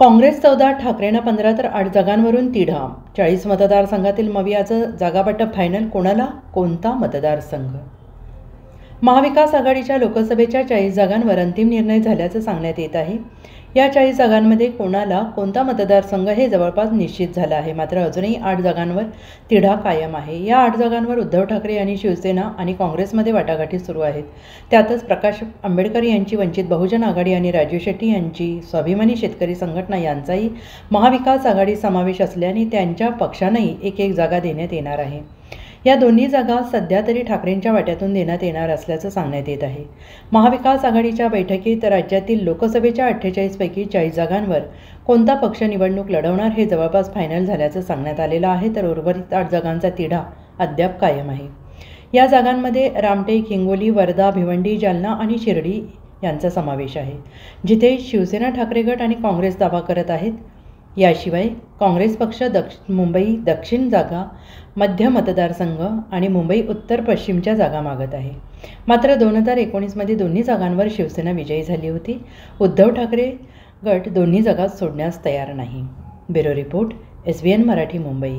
काँग्रेस 14, ठाकरेंना 15 तर 8 जागांवरून तिढा. 40 मतदारसंघातील मवियाचं जागावाटप फायनल. कोणाला कोणता मतदारसंघ? महाविकास आघाडीच्या लोकसभेच्या 40 जागांवर अंतिम निर्णय झाल्याचं सांगण्यात येत आहे. या 40 जागांमध्ये कोणाला कोणता मतदारसंघ हे जवळपास निश्चित झालं आहे. मात्र अजूनही 8 जागांवर तिढा कायम आहे. या 8 जागांवर उद्धव ठाकरे यांनी शिवसेना आणि काँग्रेसमध्ये वाटाघाटी सुरू आहेत. त्यातच प्रकाश आंबेडकर यांची वंचित बहुजन आघाडी आणि राजू शेट्टी यांची स्वाभिमानी शेतकरी संघटना यांचाही महाविकास आघाडी समावेश असल्याने त्यांच्या पक्षांनाही एक जागा देण्यात येणार आहे. या दोन्ही जागा सध्या तरी ठाकरेंच्या वाट्यातून देण्यात येणार असल्याचं सांगण्यात येत आहे. महाविकास आघाडीच्या बैठकीत राज्यातील लोकसभेच्या 48 पैकी 40 जागांवर कोणता पक्ष निवडणूक लढवणार हे जवळपास फायनल झाल्याचं सांगण्यात आलेलं आहे. तर उर्वरित 8 जागांचा तिढा अद्याप कायम आहे. या जागांमध्ये रामटेक, हिंगोली, वर्धा, भिवंडी, जालना आणि शिर्डी यांचा समावेश आहे, जिथे शिवसेना, ठाकरे गट आणि काँग्रेस दावा करत आहेत. याशिवाय काँग्रेस पक्ष मुंबई दक्षिण जागा, मध्य मतदारसंघ आणि मुंबई उत्तर पश्चिमच्या जागा मागत आहे. मात्र 2019मध्ये दोन्ही जागांवर शिवसेना विजयी झाली होती. उद्धव ठाकरे गट दोन्ही जागा सोडण्यास तयार नाही. Bureau report, SBN Marathi, Mumbai.